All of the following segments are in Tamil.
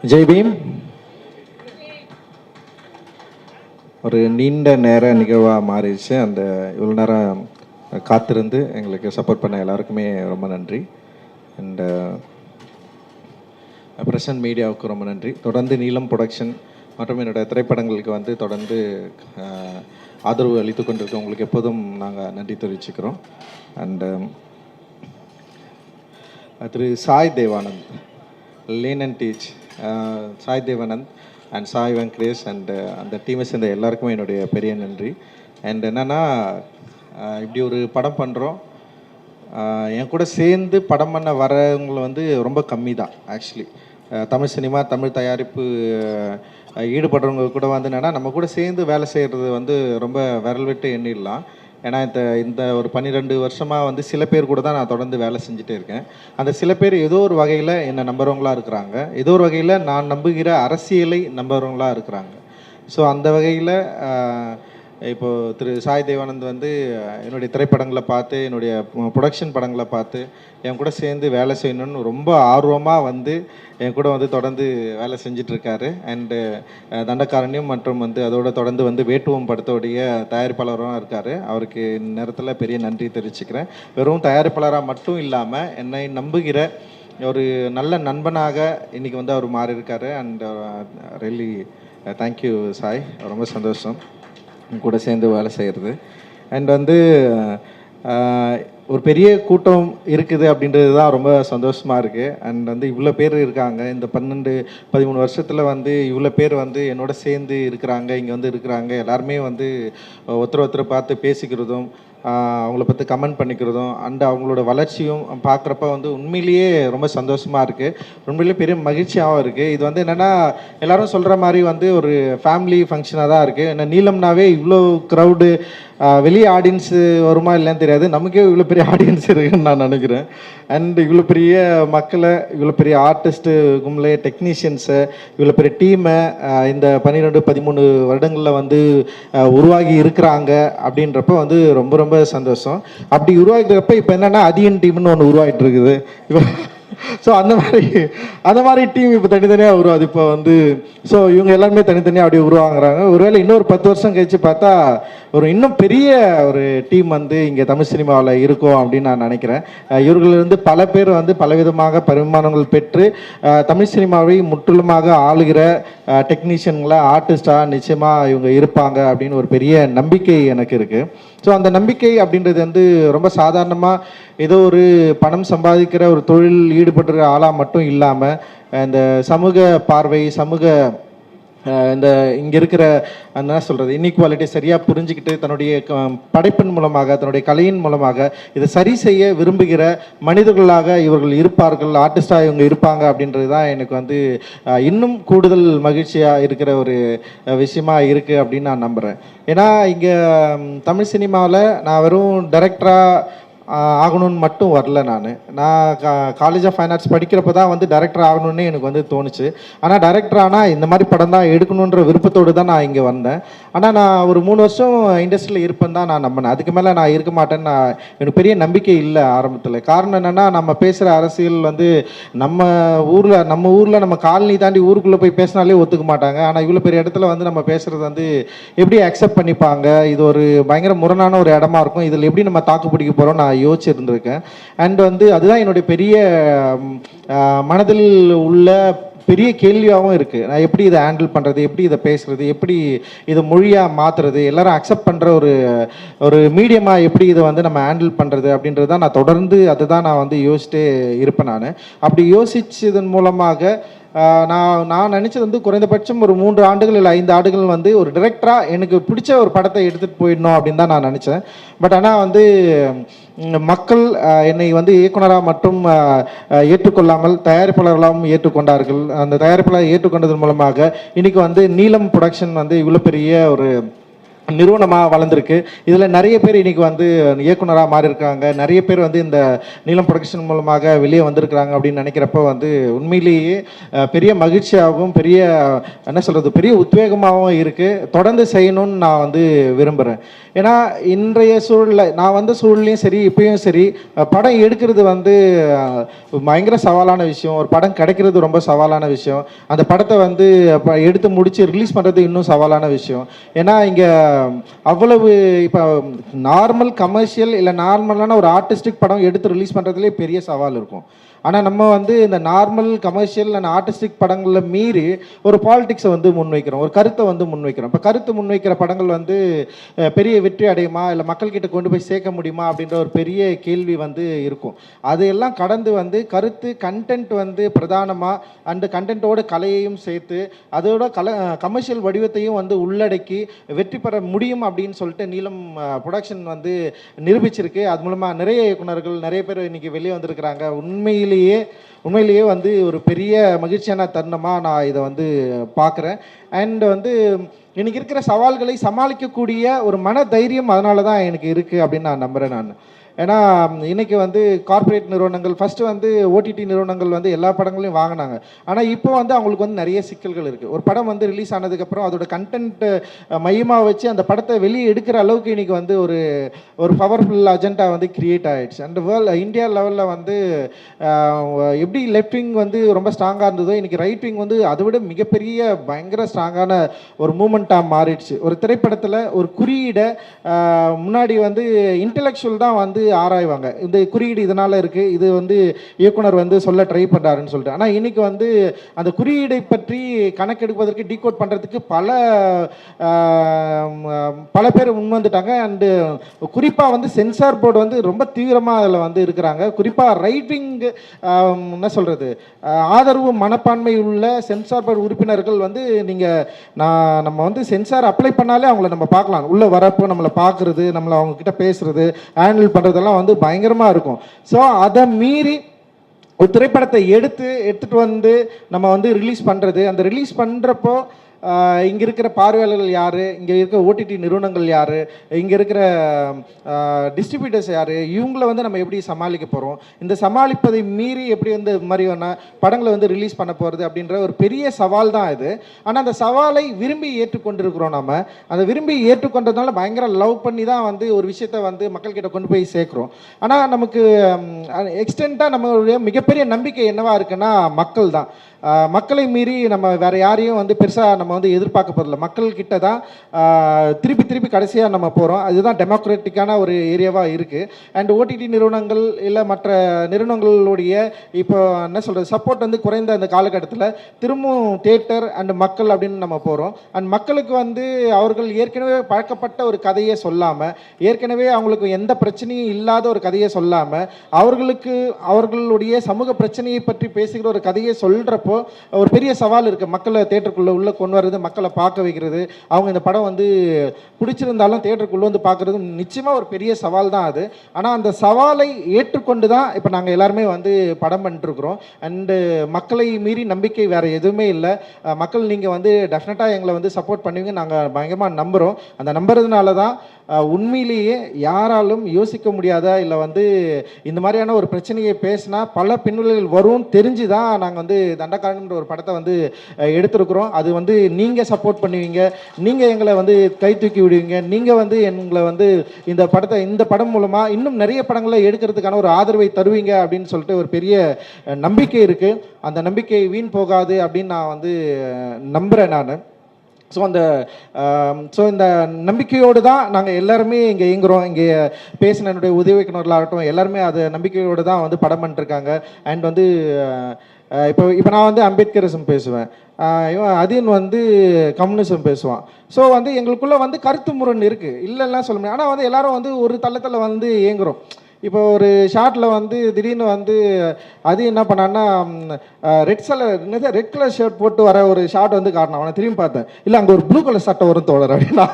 ஜெய் பீம். ஒரு நீண்ட நேர நிகழ்வாக மாறிடுச்சு. அந்த இவ்வளோ நேரம் காத்திருந்து எங்களுக்கு சப்போர்ட் பண்ண எல்லாருக்குமே ரொம்ப நன்றி. அண்ட் பிரசன்ட் மீடியாவுக்கு ரொம்ப நன்றி. தொடர்ந்து நீலம் ப்ரொடக்ஷன் மற்றும் என்னோடய திரைப்படங்களுக்கு வந்து தொடர்ந்து ஆதரவு அளித்து கொண்டிருக்க உங்களுக்கு எப்போதும் நாங்கள் நன்றி தெரிவிச்சுக்கிறோம். அண்டு திரு சாய் தேவானந்த், லேன் அண்ட் டீச், சாய் தேவானந்த் அண்ட் சாய் வெங்கடேஷ் அண்டு அந்த டீமை சேர்ந்த எல்லாருக்குமே என்னுடைய பெரிய நன்றி. அண்ட் என்னென்னா, இப்படி ஒரு படம் பண்ணுறோம், என் கூட சேர்ந்து படம் பண்ண வரவங்களை வந்து ரொம்ப கம்மி தான். ஆக்சுவலி தமிழ் சினிமா, தமிழ் தயாரிப்பு ஈடுபடுறவங்க கூட வந்து என்னென்னா, நம்ம கூட சேர்ந்து வேலை செய்கிறது வந்து ரொம்ப விரல் விட்டு எண்ணிடலாம். ஏன்னா இந்த ஒரு 12 வருஷமாக வந்து சில பேர் கூட தான் நான் தொடர்ந்து வேலை செஞ்சுட்டே இருக்கேன். அந்த சில பேர் ஏதோ ஒரு வகையில் என்னை நம்புறவங்களாக இருக்கிறாங்க, ஏதோ ஒரு வகையில் நான் நம்புகிற அரசியலை நம்புறவங்களாக இருக்கிறாங்க. ஸோ அந்த வகையில் இப்போது திரு சாய் தேவானந்த் வந்து என்னுடைய திரைப்படங்களை பார்த்து, என்னுடைய ப்ரொடக்ஷன் படங்களை பார்த்து என் கூட சேர்ந்து வேலை செய்யணும்னு ரொம்ப ஆர்வமாக வந்து என் கூட வந்து தொடர்ந்து வேலை செஞ்சிட்ருக்காரு. அண்டு தண்டகாரண்யம் மற்றும் வந்து அதோட தொடர்ந்து வந்து வேட்டுவம் படத்தோடைய தயாரிப்பாளராக இருக்கார். அவருக்கு நேரத்தில் பெரிய நன்றி தெரிவிச்சுக்கிறேன். வெறும் தயாரிப்பாளராக மட்டும் இல்லாமல் என்னை நம்புகிற ஒரு நல்ல நண்பனாக இன்றைக்கி வந்து அவர் மாறி இருக்கார். அண்ட் ரியலி தேங்க்யூ சாய், ரொம்ப சந்தோஷம் கூட சேர்ந்து வேலை செய்கிறது. அண்ட் வந்து ஒரு பெரிய கூட்டம் இருக்குது அப்படின்றது தான் ரொம்ப சந்தோஷமாக இருக்குது. அண்ட் வந்து இவ்வளோ பேர் இருக்காங்க. இந்த 12-13 வருஷத்தில் வந்து இவ்வளோ பேர் வந்து என்னோட சேர்ந்து இருக்கிறாங்க, இங்கே வந்து இருக்கிறாங்க. எல்லாருமே வந்து ஒருத்தரை பார்த்து பேசிக்கிறதும், அவங்கள பற்றி கமெண்ட் பண்ணிக்கிறதும், அண்ட் அவங்களோட வளர்ச்சியும் பார்க்குறப்ப வந்து உண்மையிலேயே ரொம்ப சந்தோஷமாக இருக்குது, உண்மையிலேயே பெரிய மகிழ்ச்சியாகவும் இருக்குது. இது வந்து என்னென்னா, எல்லோரும் சொல்கிற மாதிரி வந்து ஒரு ஃபேமிலி ஃபங்க்ஷனாக தான் இருக்குது. ஏன்னா நீலம்னாவே இவ்வளோ க்ரௌடு, வெளியே ஆடியன்ஸு வருமா இல்லைன்னு தெரியாது, நமக்கே இவ்வளோ பெரிய ஆடியன்ஸ் இருக்குதுன்னு நான் நினைக்கிறேன். அண்ட் இவ்வளோ பெரிய மக்களை, இவ்வளோ பெரிய ஆர்டிஸ்ட்டு கும்பலே, டெக்னீஷியன்ஸை, இவ்வளோ பெரிய டீமை இந்த 12-13 வருடங்களில் வந்து உருவாகி இருக்கிறாங்க அப்படின்றப்ப வந்து ரொம்ப ரொம்ப சந்தோஷம். அப்படி உருவாகிக்கிறப்ப இப்போ என்னென்னா அதியன் டீம்னு ஒன்று உருவாகிட்டு இருக்குது. இப்போ ஸோ அந்த மாதிரி டீம் இப்போ தனித்தனியாக உருவாது. இப்போ வந்து ஸோ இவங்க எல்லாருமே தனித்தனியாக அப்படியே உருவாங்குறாங்க. ஒருவேளை இன்னொரு 10 வருஷம் கழித்து பார்த்தா ஒரு இன்னும் பெரிய ஒரு டீம் வந்து இங்கே தமிழ் சினிமாவில் இருக்கும் அப்படின்னு நான் நினைக்கிறேன். இவர்களிலிருந்து பல பேர் வந்து பலவிதமாக பரிமாணங்கள் பெற்று தமிழ் சினிமாவை முற்றிலுமாக ஆளுகிற டெக்னீஷியன்களாக, ஆர்டிஸ்டாக நிச்சயமாக இவங்க இருப்பாங்க அப்படின்னு ஒரு பெரிய நம்பிக்கை எனக்கு இருக்குது. ஸோ அந்த நம்பிக்கை அப்படின்றது வந்து ரொம்ப சாதாரணமாக ஏதோ ஒரு பணம் சம்பாதிக்கிற ஒரு தொழில் ஈடுபடுற ஆளாக மட்டும் இல்லாமல், இந்த சமூக பார்வை, சமூக இந்த இங்கே இருக்கிற என்ன சொல்கிறது இன்இக்வாலிட்டி சரியாக புரிஞ்சுக்கிட்டு தன்னுடைய படைப்பின் மூலமாக, தன்னுடைய கலையின் மூலமாக இதை சரி செய்ய விரும்புகிற மனிதர்களாக இவர்கள் இருப்பார்கள், ஆர்டிஸ்டாக இவங்க இருப்பாங்க அப்படின்றது தான் எனக்கு வந்து இன்னும் கூடுதல் மகிழ்ச்சியாக இருக்கிற ஒரு விஷயமா இருக்குது அப்படின்னு நான் நம்புகிறேன். ஏன்னா இங்கே தமிழ் சினிமாவில் நான் வெறும் டைரக்டராக ஆகணும்னு மட்டும் வரல. நான் காலேஜ் ஆஃப் ஃபைன் ஆர்ட்ஸ் படிக்கிறப்ப தான் வந்து டைரக்டர் ஆகணும்னு எனக்கு வந்து தோணுச்சு. ஆனால் டைரக்டர் ஆனால் இந்த மாதிரி படம் தான் எடுக்கணுன்ற விருப்பத்தோடு தான் நான் இங்கே வந்தேன். ஆனால் நான் ஒரு 3 வருஷம் இண்டஸ்ட்ரியில் இருப்பேன் தான் நான் நம்பினேன். அதுக்கு மேலே நான் இருக்க மாட்டேன்னு எனக்கு பெரிய நம்பிக்கை இல்லை ஆரம்பத்தில். காரணம் என்னென்னா, நம்ம பேசுகிற அரசியல் வந்து நம்ம ஊரில் நம்ம காலனி தாண்டி ஊருக்குள்ளே போய் பேசினாலே ஒத்துக்க மாட்டாங்க. ஆனால் இவ்வளோ பெரிய இடத்துல வந்து நம்ம பேசுகிறது வந்து எப்படி அக்செப்ட் பண்ணிப்பாங்க, இது ஒரு பயங்கர முரணான ஒரு இடமா இருக்கும், இதில் எப்படி நம்ம தாக்கு பிடிக்க போகிறோம் நான் யோசிச்சிருந்திருக்கேன். அண்ட் வந்து அதுதான் என்னுடைய பெரிய மனதில் உள்ள பெரிய கேள்வியாகவும் இருக்குது. நான் எப்படி இதை ஹேண்டில் பண்ணுறது, எப்படி இதை பேசுகிறது, எப்படி இதை மொழியாக மாற்றுறது, எல்லாரும் அக்செப்ட் பண்ணுற ஒரு மீடியமாக எப்படி இதை வந்து நம்ம ஹேண்டில் பண்ணுறது அப்படின்றது தான் நான் தொடர்ந்து அதுதான் நான் வந்து யோசிச்சுட்டே இருப்பேன். நான் அப்படி யோசித்ததன் மூலமாக நான் நினச்சது வந்து குறைந்தபட்சம் ஒரு 3 ஆண்டுகள் இல்லை 5 ஆண்டுகள் வந்து ஒரு டிரெக்டராக எனக்கு பிடிச்ச ஒரு படத்தை எடுத்துகிட்டு போயிடணும் அப்படின்னு தான் நான் நினச்சேன். பட் ஆனால் வந்து மக்கள் என்னை வந்து இயக்குனராக மட்டும் ஏற்றுக்கொள்ளாமல் தயாரிப்பாளர்களாகவும் ஏற்றுக்கொண்டார்கள். அந்த தயாரிப்பாளர் ஏற்றுக்கொண்டதன் மூலமாக இன்றைக்கி வந்து நீலம் ப்ரொடக்ஷன் வந்து இவ்வளோ பெரிய ஒரு நிறுவனமாக வளர்ந்துருக்கு. இதில் நிறைய பேர் இன்றைக்கி வந்து இயக்குனராக மாறி இருக்காங்க. நிறைய பேர் வந்து இந்த நீலம் ப்ரொடக்ஷன் மூலமாக வெளியே வந்திருக்கிறாங்க அப்படின்னு நினைக்கிறப்ப வந்து உண்மையிலேயே பெரிய மகிழ்ச்சியாகவும் பெரிய என்ன சொல்கிறது பெரிய உத்வேகமாகவும் இருக்குது. தொடர்ந்து செய்யணும்னு நான் வந்து விரும்புகிறேன். ஏன்னா இன்றைய சூழலில் நான் வந்த சூழலையும் சரி இப்பயும் சரி படம் எடுக்கிறது வந்து பயங்கர சவாலான விஷயம். ஒரு படம் கிடைக்கிறது ரொம்ப சவாலான விஷயம். அந்த படத்தை வந்து எடுத்து முடித்து ரிலீஸ் பண்ணுறது இன்னும் சவாலான விஷயம். ஏன்னா இங்கே அவ்வளவு இப்போ நார்மல் கமர்ஷியல் இல்லை நார்மலான ஒரு ஆர்டிஸ்டிக் படம் எடுத்து ரிலீஸ் பண்ணுறதுலே பெரிய சவால் இருக்கும். ஆனால் நம்ம வந்து இந்த நார்மல் கமர்ஷியல் அண்ட் ஆர்டிஸ்டிக் படங்களில் மீறி ஒரு பாலிடிக்ஸை வந்து முன்வைக்கிறோம், ஒரு கருத்தை வந்து முன்வைக்கிறோம். இப்போ கருத்து முன்வைக்கிற படங்கள் வந்து பெரிய வெற்றி அடையுமா இல்லை மக்கள்கிட்ட கொண்டு போய் சேர்க்க முடியுமா அப்படின்ற ஒரு பெரிய கேள்வி வந்து இருக்கும். அதையெல்லாம் கடந்து வந்து கருத்து கண்டென்ட் வந்து பிரதானமாக அந்த கண்டென்ட்டோட கலையையும் சேர்த்து அதோட கமர்ஷியல் வடிவத்தையும் வந்து உள்ளடக்கி வெற்றி பெற முடியும் அப்படின்னு சொல்லிட்டு நீலம் ப்ரொடக்ஷன் வந்து நிரூபிச்சிருக்கு. அது மூலமாக நிறைய இயக்குனர்கள் நிறைய பேர் இன்றைக்கி வெளியே வந்திருக்கிறாங்க. உண்மையிலேயே வந்து ஒரு பெரிய மகிழ்ச்சியான தருணமாக நான் இதை வந்து பார்க்குறேன். அண்ட் வந்து இன்றைக்கி இருக்கிற சவால்களை சமாளிக்கக்கூடிய ஒரு மன தைரியம் அதனால தான் எனக்கு இருக்குது அப்படின்னு நான் நம்புகிறேன். நான் ஏன்னா இன்றைக்கி வந்து கார்ப்பரேட் நிறுவனங்கள் ஃபஸ்ட்டு வந்து ஓடிடி நிறுவனங்கள் வந்து எல்லா படங்களையும் வாங்கினாங்க. ஆனால் இப்போ வந்து அவங்களுக்கு வந்து நிறைய சிக்கல்கள் இருக்குது. ஒரு படம் வந்து ரிலீஸ் ஆனதுக்கப்புறம் அதோட கண்டென்ட்டு மையமாக வச்சு அந்த படத்தை வெளியே எடுக்கிற அளவுக்கு இன்றைக்கி வந்து ஒரு பவர்ஃபுல் அஜெண்டா வந்து கிரியேட் ஆகிடுச்சு. அண்ட் இந்தியா லெவலில் வந்து எப்படி லெஃப்ட் விங் வந்து ரொம்ப ஸ்ட்ராங்காக இருந்ததோ இன்றைக்கி ரைட் விங் வந்து அதை விட மிகப்பெரிய பயங்கர ஸ்ட்ராங்கான ஒரு மூமெண்ட்டாக மாறிடுச்சு. ஒரு திரைப்படத்தில் ஒரு குறியீடை முன்னாடி வந்து இன்டெலெக்சுவல் தான் வந்து ஆராய்வாங்க. இந்த குறியீடு இதனால் இருக்குது, இது வந்து இயக்குனர் வந்து சொல்ல ட்ரை பண்ணுறாருன்னு சொல்லிட்டு. ஆனால் இன்றைக்கி வந்து அந்த குறியீடை பற்றி கணக்கெடுப்பதற்கு டீகோட் பண்ணுறதுக்கு பல பேர் முன்வந்துட்டாங்க. அண்டு குறிப்பாக வந்து சென்சார் போர்டு வந்து ரொம்ப தீவிரமாக அதில் வந்து இருக்கிறாங்க. குறிப்பாக ரைட்டிங் என்ன சொல்கிறது ஆதரவு மனப்பான்மை உள்ள சென்சார் போர்டு உறுப்பினர்கள் வந்து நம்ம வந்து சென்சார் அப்ளை பண்ணாலே அவங்கள நம்ம பார்க்கலாம். உள்ளே வரப்போ நம்மளை பார்க்குறது, நம்மளை அவங்கக்கிட்ட பேசுகிறது, ஹேண்டில் பண்ணுறதெல்லாம் வந்து பயங்கரமாக இருக்கும். ஸோ அதை மீறி ஒரு திரைப்படத்தை எடுத்துகிட்டு வந்து நம்ம வந்து ரிலீஸ் பண்ணுறது, அந்த ரிலீஸ் பண்ணுறப்போ இங்கே இருக்கிற பார்வையாளர்கள் யார், இங்கே இருக்கிற ஓடிடி நிறுவனங்கள் யார், இங்கே இருக்கிற டிஸ்ட்ரிபியூட்டர்ஸ் யார், இவங்கள வந்து நம்ம எப்படி சமாளிக்க போகிறோம், இந்த சமாளிப்பதை மீறி எப்படி வந்து மாதிரியான படங்களை வந்து ரிலீஸ் பண்ண போகிறது அப்படின்ற ஒரு பெரிய சவால் தான் இது. ஆனால் அந்த சவாலை விரும்பி ஏற்றுக்கொண்டிருக்கிறோம். நம்ம அதை விரும்பி ஏற்றுக்கொண்டதுனால பயங்கர லவ் பண்ணி தான் வந்து ஒரு விஷயத்தை வந்து மக்கள்கிட்ட கொண்டு போய் சேர்க்குறோம். ஆனால் நமக்கு எக்ஸ்டென்ட்டாக நம்மளுடைய மிகப்பெரிய நம்பிக்கை என்னவா இருக்குன்னா மக்கள் தான். மக்களை மீறி நம்ம வேறு யாரையும் வந்து பெருசாக நம்ம வந்து எதிர்பார்க்க போகிறதில்ல. மக்கள்கிட்ட தான் திருப்பி கடைசியாக நம்ம போகிறோம். அதுதான் டெமோக்ராட்டிக்கான ஒரு ஏரியாவாக இருக்குது. அண்ட் ஓடிடி நிறுவனங்கள் இல்லை மற்ற நிறுவனங்களுடைய இப்போ என்ன சொல்கிறது சப்போர்ட் வந்து குறைந்த அந்த காலகட்டத்தில் திரும்பவும் தியேட்டர் அண்ட் மக்கள் அப்படின்னு நம்ம போகிறோம். அண்ட் மக்களுக்கு வந்து அவர்கள் ஏற்கனவே பழக்கப்பட்ட ஒரு கதையை சொல்லாமல், ஏற்கனவே அவங்களுக்கு எந்த பிரச்சனையும் இல்லாத ஒரு கதையை சொல்லாமல், அவர்களுடைய சமூக பிரச்சனையை பற்றி பேசுகிற ஒரு கதையை சொல்கிறப்போ ஒரு பெரிய சவால் இருக்குது. மக்களை தேட்டருக்குள்ளே உள்ளே கொண்டு வர்றது, மக்களை பார்க்க வைக்கிறது, அவங்க இந்த படம் வந்து பிடிச்சிருந்தாலும் தேட்டருக்குள்ளே வந்து பார்க்குறது நிச்சயமாக ஒரு பெரிய சவால் தான் அது. ஆனால் அந்த சவாலை ஏற்றுக்கொண்டு தான் இப்போ நாங்கள் எல்லாருமே வந்து படம் பண்ணிட்டுருக்குறோம். அண்டு மக்களை மீறி நம்பிக்கை வேறு எதுவுமே இல்லை. மக்கள் நீங்கள் வந்து டெஃபினட்டாக எங்களை வந்து சப்போர்ட் பண்ணுவீங்க நாங்கள் பயங்கரமாக நம்புகிறோம். அந்த நம்புறதுனால தான் உண்மையிலேயே யாராலும் யோசிக்க முடியாத இல்லை வந்து இந்த மாதிரியான ஒரு பிரச்சனையை பேசினா பல பின்விளைவுகள் வரும் தெரிஞ்சு தான் நாங்கள் வந்து தண்டக்காரன்ற ஒரு படத்தை வந்து எடுத்திருக்கிறோம். அது வந்து நீங்கள் சப்போர்ட் பண்ணுவீங்க, நீங்கள் எங்களை வந்து கை தூக்கி விடுவீங்க, நீங்கள் வந்து எங்களை வந்து இந்த படம் மூலமாக இன்னும் நிறைய படங்களை எடுக்கிறதுக்கான ஒரு ஆதரவை தருவீங்க அப்படின்னு சொல்லிட்டு ஒரு பெரிய நம்பிக்கை இருக்குது. அந்த நம்பிக்கை வீண் போகாது அப்படின்னு நான் வந்து நம்புகிறேன் நான். ஸோ இந்த நம்பிக்கையோடு தான் நாங்கள் எல்லாருமே இங்கே இயங்குகிறோம். இங்கே பேசின என்னுடைய உதவிக்கிணர்களாகட்டும் எல்லாருமே அது நம்பிக்கையோடு தான் வந்து படம் பண்ணிட்டுருக்காங்க. அண்ட் வந்து இப்போ நான் வந்து அம்பேத்கரிசம் பேசுவேன், இவன் அதின் வந்து கம்யூனிசம் பேசுவான். ஸோ வந்து எங்களுக்குள்ளே வந்து கருத்து முரண் இருக்குது, இல்லைன்னா சொல்ல முடியும். ஆனால் வந்து எல்லாரும் வந்து ஒரு தளத்தில் வந்து இயங்குகிறோம். இப்போ ஒரு ஷார்ட்டில் வந்து திடீர்னு வந்து அது என்ன பண்ணான்னா ரெட் கலர் ஷர்ட் போட்டு வர ஒரு ஷார்ட் வந்து காட்டினான். அவனை திரும்பி பார்த்தேன், இல்லை அங்கே ஒரு ப்ளூ கலர் சட்டை வரும் தோழர் அப்படின்னா.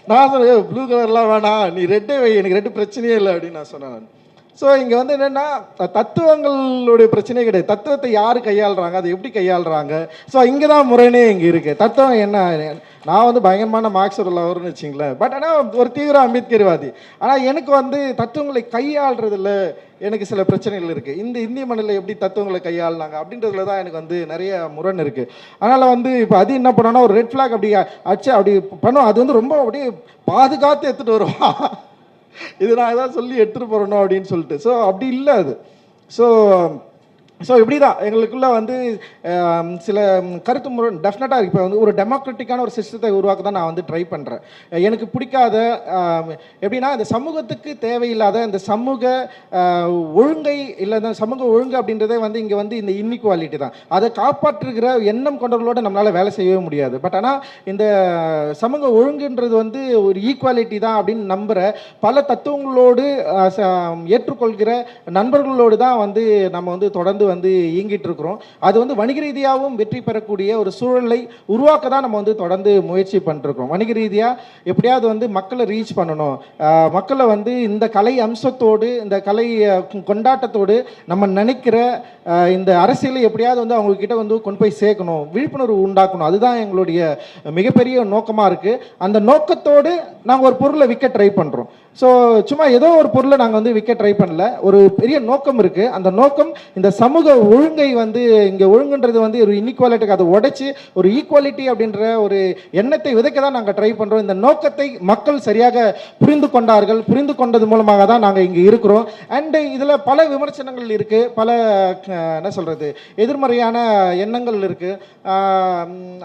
நான் சொன்னேன் ப்ளூ கலர்லாம் வேணாம், நீ ரெட்டே வை, எனக்கு ரெட்டு பிரச்சனையே இல்லை அப்படின்னு நான் சொன்னேன். ஸோ இங்கே வந்து என்னென்னா தத்துவங்களுடைய பிரச்சனையே கிடையாது. தத்துவத்தை யார் கையாளுறாங்க, அதை எப்படி கையாளுறாங்க, ஸோ இங்கே தான் முறைனே இங்கே இருக்குது. தத்துவம் என்ன, நான் வந்து பயங்கரமான மார்க்ஸ் லவர்னு வச்சிங்களேன், பட் ஆனால் ஒரு தீவிர அம்பேத்கர்வாதி. ஆனால் எனக்கு வந்து தத்துவங்களை கையாளுறதுல எனக்கு சில பிரச்சனைகள் இருக்குது. இந்த இந்திய மண்ணில் எப்படி தத்துவங்களை கையாளுனாங்க அப்படின்றதுல தான் எனக்கு வந்து நிறைய முரண் இருக்குது. அதனால் வந்து இப்போ அது என்ன பண்ணோன்னா ஒரு ரெட் ஃப்ளாக் அப்படி அடிச்சு அப்படி பண்ணோம். அது வந்து ரொம்ப அப்படியே பாதுகாத்து எடுத்துகிட்டு வருவான். இது நான் ஏதாவது சொல்லி எடுத்துகிட்டு போகிறணும் அப்படின்னு சொல்லிட்டு. ஸோ அப்படி இல்லை அது. ஸோ இப்படி தான் எங்களுக்குள்ளே வந்து சில கருத்து முறை டெஃபினட்டாக இப்போ வந்து ஒரு டெமோக்ராட்டிக்கான ஒரு சிஸ்டத்தை உருவாக்க தான் நான் வந்து ட்ரை பண்ணுறேன். எனக்கு பிடிக்காத எப்படின்னா இந்த சமூகத்துக்கு தேவையில்லாத இந்த சமூக ஒழுங்கை இல்லை இந்த சமூக ஒழுங்கு அப்படின்றதே வந்து இங்கே வந்து இந்த இன்இக்வாலிட்டி தான். அதை காப்பாற்றுகிற எண்ணம் கொண்டவர்களோடு நம்மளால் வேலை செய்யவே முடியாது. பட் ஆனால் இந்த சமூக ஒழுங்குன்றது வந்து ஒரு ஈக்குவாலிட்டி தான் அப்படின்னு நம்புகிற பல தத்துவங்களோடு ஏற்றுக்கொள்கிற நண்பர்களோடு தான் வந்து நம்ம வந்து தொடர்ந்து வந்து இயங்கிட்டு இருக்கிறோம். அது வந்து வணிக ரீதியாகவும் வெற்றி பெறக்கூடிய ஒரு சூழலை உருவாக்க தான் நம்ம வந்து தொடர்ந்து முயற்சி பண்ணிருக்கோம். வணிக ரீதியாக எப்படியாவது வந்து மக்களை ரீச் பண்ணணும், மக்களை வந்து இந்த கலை அம்சத்தோடு இந்த கலை கொண்டாட்டத்தோடு நம்ம நினைக்கிற இந்த அரசியலை எப்படியாவது வந்து அவங்க கிட்ட வந்து கொண்டு போய் சேர்க்கணும், விழிப்புணர்வு உண்டாக்கணும். அதுதான் எங்களுடைய மிகப்பெரிய நோக்கமாக இருக்குது. அந்த நோக்கத்தோடு நாங்கள் ஒரு பொருளை விற்க ட்ரை பண்ணுறோம். ஸோ சும்மா ஏதோ ஒரு பொருளை நாங்கள் வந்து விற்க ட்ரை பண்ணல, ஒரு பெரிய நோக்கம் இருக்குது. அந்த நோக்கம் இந்த சமூக ஒழுங்கை வந்து இங்கே ஒழுங்குன்றது வந்து ஒரு இன்இக்வாலிட்டிக்கு அதை உடைச்சி ஒரு ஈக்குவாலிட்டி அப்படின்ற ஒரு எண்ணத்தை விதைக்க தான் நாங்கள் ட்ரை பண்ணுறோம். இந்த நோக்கத்தை மக்கள் சரியாக புரிந்து கொண்டார்கள். புரிந்து கொண்டது மூலமாக தான் நாங்கள் இங்கே இருக்கிறோம். அண்டு இதில் பல விமர்சனங்கள் இருக்குது, பல என்ன சொல்கிறது எதிர்மறையான எண்ணங்கள் இருக்குது.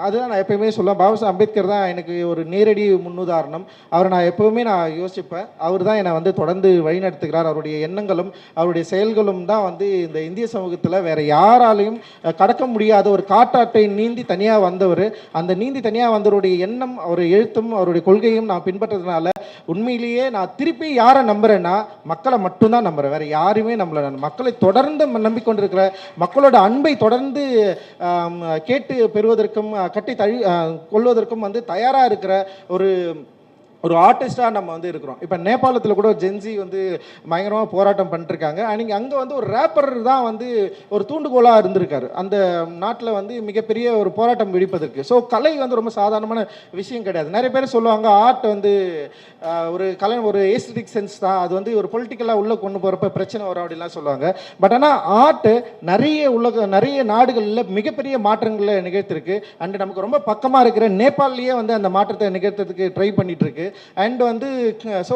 அதுதான் நான் எப்பயுமே சொல்லுவேன். பாபா சாஹேப் அம்பேத்கர் தான் எனக்கு ஒரு நேரடி முன்னுதாரணம். அவரை நான் எப்போவுமே நான் யோசிப்பேன். அவர் தான் என்னை வந்து தொடர்ந்து வழிநடத்துகிறார். அவருடைய எண்ணங்களும் அவருடைய செயல்களும் தான் வந்து இந்த இந்திய சமூகத்தில் வேற யாராலையும் கடக்க முடியாத ஒரு காட்டாட்டை நீந்தி தனியாக வந்தவர். அந்த நீந்தி தனியாக வந்தவருடைய எண்ணம், அவருடைய எழுத்தும் அவருடைய கொள்கையும் நான் பின்பற்றதுனால உண்மையிலேயே நான் திருப்பி யாரை நம்புறேன்னா மக்களை மட்டும்தான் நம்புறேன், வேற யாருமே நம்பல. மக்களை தொடர்ந்து நம்பிக்கொண்டிருக்கிற, மக்களோட அன்பை தொடர்ந்து கேட்டு பெறுவதற்கும் கட்டி கொள்வதற்கும் வந்து தயாராக இருக்கிற ஒரு ஆர்டிஸ்டாக நம்ம வந்து இருக்கிறோம். இப்போ நேபாளத்தில் கூட ஜென்சி வந்து பயங்கரமாக போராட்டம் பண்ணிட்டுருக்காங்க. அன்றைக்கி அங்கே வந்து ஒரு ரேப்பர் தான் வந்து ஒரு தூண்டுகோலாக இருந்திருக்காரு அந்த நாட்டில் வந்து மிகப்பெரிய ஒரு போராட்டம் வெடிப்பதற்கு. ஸோ கலை வந்து ரொம்ப சாதாரணமான விஷயம் கிடையாது. நிறைய பேர் சொல்லுவாங்க ஆர்ட் வந்து ஒரு கலை ஒரு ஏஸ்தட்டிக் சென்ஸ் தான், அது வந்து ஒரு பொலிட்டிக்கலாக உள்ளே கொண்டு போகிறப்ப பிரச்சனை வரும் அப்படின்லாம் சொல்லுவாங்க. பட் ஆனால் ஆர்ட்டு நிறைய நாடுகளில் மிகப்பெரிய மாற்றங்களை நிகழ்த்திருக்கு. அண்டு நமக்கு ரொம்ப பக்கமாக இருக்கிற நேபாளிலேயே வந்து அந்த மாற்றத்தை நிகழ்த்துறதுக்கு ட்ரை பண்ணிட்டு இருக்கு. அண்ட் வந்து ஸோ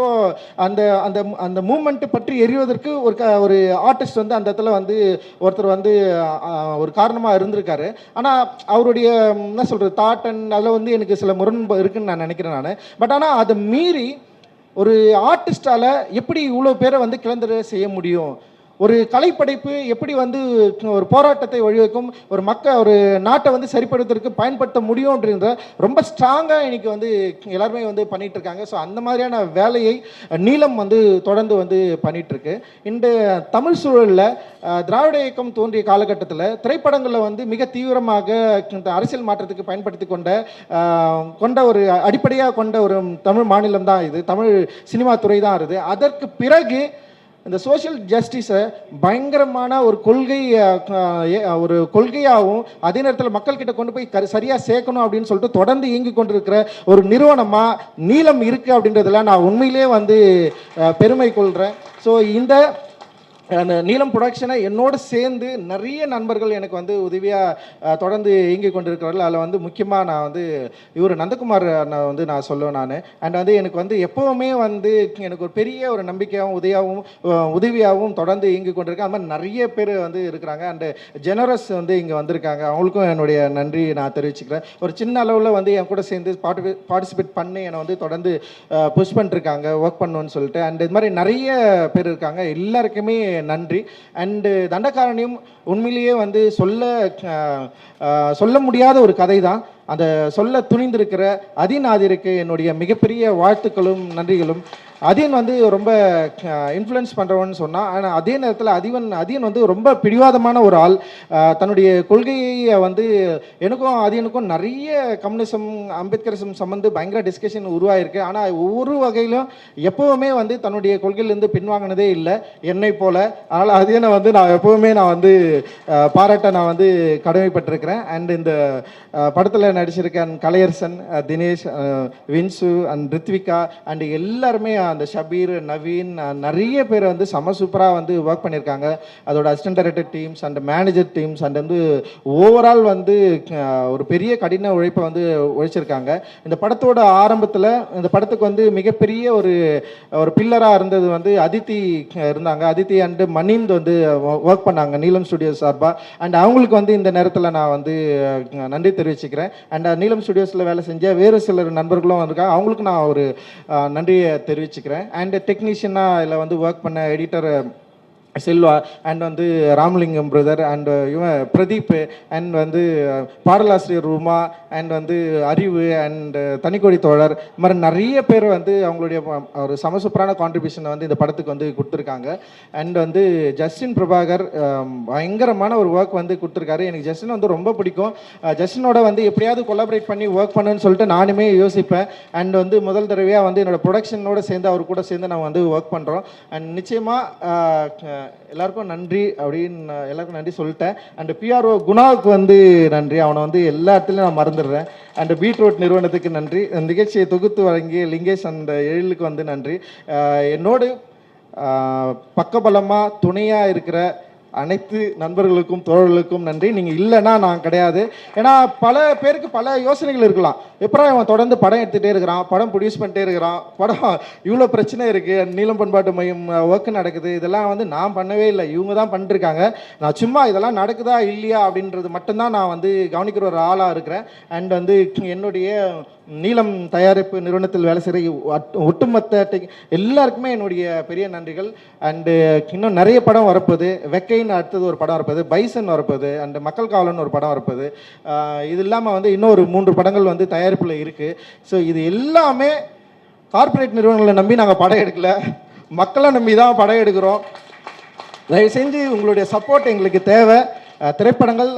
அந்த அந்த அந்த மூமெண்ட் பற்றி எரிவதற்கு ஒரு ஆர்டிஸ்ட் வந்து அந்த இடத்துல வந்து ஒருத்தர் வந்து ஒரு காரணமாக இருந்திருக்காரு. ஆனால் அவருடைய என்ன சொல்கிறது தாட் அண்ட் அதில் வந்து எனக்கு சில முரண்பாடு இருக்குன்னு நான் நினைக்கிறேன் நான். பட் ஆனால் அதை மீறி ஒரு ஆர்டிஸ்டால் எப்படி இவ்வளோ பேரை வந்து கிளந்தர செய்ய முடியும், ஒரு கலைப்படைப்பு எப்படி வந்து ஒரு போராட்டத்தை வழிவகுக்கும், ஒரு நாட்டை வந்து சரிப்படுத்துறதுக்கு பயன்படுத்த முடியும் அப்படின்ற ரொம்ப ஸ்ட்ராங்காக இன்னைக்கு வந்து எல்லாருமே வந்து பண்ணிட்டு இருக்காங்க. ஸோ அந்த மாதிரியான வேலையை நீலம் வந்து தொடர்ந்து வந்து பண்ணிட்டு இருக்கு. இந்த தமிழ் சூழலில் திராவிட இயக்கம் தோன்றிய காலகட்டத்தில் திரைப்படங்களில் வந்து மிக தீவிரமாக இந்த அரசியல் மாற்றத்துக்கு பயன்படுத்தி கொண்ட ஒரு அடிப்படையாக கொண்ட ஒரு தமிழ் மாநிலம் தான் இது, தமிழ் சினிமா துறை தான் இருக்குது. அதற்கு பிறகு இந்த சோஷியல் ஜஸ்டிஸை பயங்கரமான ஒரு கொள்கையாகவும் அதே நேரத்தில் மக்கள்கிட்ட கொண்டு போய் சரியாக சேர்க்கணும் அப்படின்னு சொல்லிட்டு தொடர்ந்து இயங்கி கொண்டிருக்கிற ஒரு நிறுவனமாக நீலம் இருக்குது அப்படின்றதுல நான் உண்மையிலே வந்து பெருமை கொள்கிறேன். ஸோ இந்த நீலம் ப்ரொடக்ஷனை என்னோடு சேர்ந்து நிறைய நண்பர்கள் எனக்கு வந்து உதவியாக தொடர்ந்து இயங்கி கொண்டிருக்கிறார்கள். அதில் வந்து முக்கியமாக நான் வந்து இவர் நந்தகுமார் வந்து நான் சொல்லுவேன் நான். அண்ட் வந்து எனக்கு வந்து எப்போவுமே வந்து எனக்கு ஒரு பெரிய ஒரு நம்பிக்கையாகவும் உதவியாகவும் தொடர்ந்து இயங்கி கொண்டிருக்கேன். அது மாதிரி நிறைய பேர் வந்து இருக்கிறாங்க. அண்டு ஜெனரஸ் வந்து இங்கே வந்திருக்காங்க, அவங்களுக்கும் என்னுடைய நன்றி நான் தெரிவிச்சுக்கிறேன். ஒரு சின்ன அளவில் வந்து என் கூட சேர்ந்து பார்ட்டிசிபேட் பண்ணி என்னை வந்து தொடர்ந்து புஷ் பண்ணிருக்காங்க ஒர்க் பண்ணணும்னு சொல்லிட்டு. அண்ட் இது மாதிரி நிறைய பேர் இருக்காங்க, எல்லாருக்குமே நன்றி. அண்டு தண்டகாரண்யம் உண்மையிலேயே வந்து சொல்ல முடியாத ஒரு கதை தான். அந்த சொல்ல துணிந்திருக்கிற அதிநாதிற்கு என்னுடைய மிகப்பெரிய வாழ்த்துக்களும் நன்றிகளும். அதியன் வந்து ரொம்ப இன்ஃப்ளூயன்ஸ் பண்ணுறவன்னு சொன்னால், ஆனால் அதே நேரத்தில் அதியன் வந்து ரொம்ப பிடிவாதமான ஒரு ஆள். தன்னுடைய கொள்கையை வந்து எனக்கும் அதியனுக்கும் நிறைய கம்யூனிசம் அம்பேத்கரிசம் சம்மந்து பயங்கர டிஸ்கஷன் உருவாயிருக்கு. ஆனால் ஒவ்வொரு வகையிலும் எப்போவுமே வந்து தன்னுடைய கொள்கையிலேருந்து பின்வாங்கினதே இல்லை என்னை போல. அதனால் அதியனை வந்து நான் எப்போவுமே நான் வந்து பாராட்ட நான் வந்து கடமைப்பட்டிருக்கிறேன். அண்ட் இந்த படத்தில் நடிச்சிருக்கேன் கலையரசன், தினேஷ், வின்சு அண்ட் ரித்விகா அண்ட் எல்லாருமே அந்த ஷபீர், நவீன், நிறைய பேர் வந்து செம சூப்பராக வந்து ஒர்க் பண்ணியிருக்காங்க. அதோட assistant director teams and manager teams and வந்து ஓவரால் வந்து ஒரு பெரிய கடின உழைப்பை வந்து உழைச்சிருக்காங்க. இந்த படத்தோட ஆரம்பத்தில் இந்த படத்துக்கு வந்து மிகப்பெரிய ஒரு பில்லராக இருந்தது வந்து அதித்தி இருந்தாங்க. அதித்தி அண்டு மணிந்த் வந்து ஒர்க் பண்ணாங்க நீலம் ஸ்டுடியோஸ் சார்பாக. அண்ட் அவங்களுக்கு வந்து இந்த நேரத்தில் நான் வந்து நன்றி தெரிவிச்சுக்கிறேன். அண்ட் நீலம் ஸ்டுடியோஸில் வேலை செஞ்ச வேறு சிலர் நண்பர்களும் இருக்காங்க, அவங்களுக்கு நான் ஒரு நன்றியை தெரிவிச்சுக்கிறேன். அண்ட் டெக்னீஷியனாக இதில் வந்து ஒர்க் பண்ண எடிட்டர் செல்வா அண்ட் வந்து ராமலிங்கம் பிரதர் அண்ட் இவன் பிரதீப் அண்ட் வந்து பாடலாசிரியர் ரூமா அண்ட் வந்து அறிவு அண்ட் தனிக்கொடி தோழர், இது மாதிரி நிறைய பேர் வந்து அவங்களுடைய ஒரு சமசூப்பரான கான்ட்ரிபியூஷனை வந்து இந்த படத்துக்கு வந்து கொடுத்துருக்காங்க. அண்ட் வந்து ஜஸ்டின் பிரபாகர் பயங்கரமான ஒரு ஒர்க் வந்து கொடுத்துருக்காரு. எனக்கு ஜஸ்டின் வந்து ரொம்ப பிடிக்கும். ஜஸ்டினோட வந்து எப்படியாவது கொலாபரேட் பண்ணி ஒர்க் பண்ணுன்னு சொல்லிட்டு நானுமே யோசிப்பேன். அண்ட் வந்து முதல் தடவையாக வந்து என்னோடய ப்ரொடக்ஷனோடு சேர்ந்து அவர் கூட சேர்ந்து நான் வந்து ஒர்க் பண்ணுறோம். அண்ட் நிச்சயமாக எல்லாருக்கும் நன்றி அப்படின்னு எல்லாருக்கும் நன்றி சொல்லிட்டேன். அண்ட் பிஆர்ஓ குணாவுக்கு வந்து நன்றி, அவனை வந்து எல்லா இடத்துலையும் நான் மறந்துடுறேன். அண்ட் பீட்ரூட் நிறுவனத்துக்கு நன்றி, நிகழ்ச்சியை தொகுத்து வழங்கிய லிங்கேஷ் அண்ட் எழிலுக்கு வந்து நன்றி. என்னோடு பக்கபலமாக துணையாக இருக்கிற அனைத்து நண்பர்களுக்கும் தோழர்களுக்கும் நன்றி. நீங்கள் இல்லைன்னா நான் கிடையாது. ஏன்னா பல பேருக்கு பல யோசனைகள் இருக்கலாம். எப்பறம் அவன் தொடர்ந்து படம் எடுத்துகிட்டே இருக்கிறான், படம் ப்ரொடியூஸ் பண்ணிட்டே இருக்கிறான், படம் இவ்வளோ பிரச்சனை இருக்குது, நீலம் பண்பாட்டு மையம் ஒர்க்கு நடக்குது, இதெல்லாம் வந்து நான் பண்ணவே இல்லை, இவங்க தான் பண்ணிருக்காங்க. நான் சும்மா இதெல்லாம் நடக்குதா இல்லையா அப்படின்றது மட்டும்தான் நான் வந்து கவனிக்கிற ஒரு ஆளாக இருக்கிறேன். அண்ட் வந்து என்னுடைய நீலம் தயாரிப்பு நிறுவனத்தில் வேலை செய்கிற ஒட்டுமொத்த எல்லாருக்குமே என்னுடைய பெரிய நன்றிகள். அண்டு இன்னும் நிறைய படம் வரப்போகுது. வெக்கைன்னு அடுத்தது ஒரு படம் வரப்போகுது, பைசன் வரப்போகுது, அண்டு மக்கள் காவலன் ஒரு படம் வரப்போகுது. இது இல்லாமல் வந்து இன்னொரு 3 படங்கள் வந்து தயாரிப்பில் இருக்குது. ஸோ இது எல்லாமே கார்ப்பரேட் நிறுவனங்களை நம்பி நாங்கள் படம் எடுக்கலை, மக்களை நம்பி தான் படம் எடுக்கிறோம். தயவு செஞ்சு உங்களுடைய சப்போர்ட் எங்களுக்கு தேவை. திரைப்படங்கள்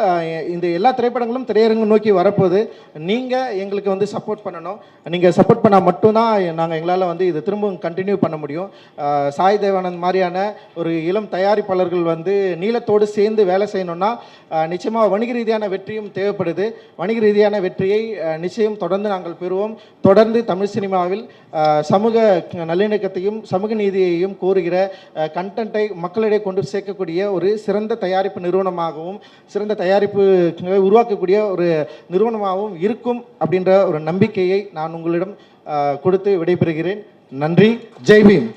இந்த எல்லா திரைப்படங்களும் திரையரங்கு நோக்கி வரப்போகுது. நீங்கள் எங்களுக்கு வந்து சப்போர்ட் பண்ணணும். நீங்கள் சப்போர்ட் பண்ணால் மட்டும்தான் நாங்கள் எங்களால் வந்து இதை திரும்பவும் கண்டினியூ பண்ண முடியும். சாய் தேவானந்த் மாதிரியான ஒரு இளம் தயாரிப்பாளர்கள் வந்து நீலத்தோடு சேர்ந்து வேலை செய்யணும்னா நிச்சயமாக வணிக ரீதியான வெற்றியும் தேவைப்படுது. வணிக ரீதியான வெற்றியை நிச்சயம் தொடர்ந்து நாங்கள் பெறுவோம். தொடர்ந்து தமிழ் சினிமாவில் சமூக நல்லிணக்கத்தையும் சமூக நீதியையும் கோருகிற கண்டென்ட்டை மக்களிடையே கொண்டு சேர்க்கக்கூடிய ஒரு சிறந்த தயாரிப்பு நிறுவனமாகவும் சிறந்த தயாரிப்பு உருவாக்கக்கூடிய ஒரு நிறுவனமாகவும் இருக்கும் அப்படின்ற ஒரு நம்பிக்கையை நான் உங்களிடம் கொடுத்து விடைபெறுகிறேன். நன்றி. ஜெய் பீம்.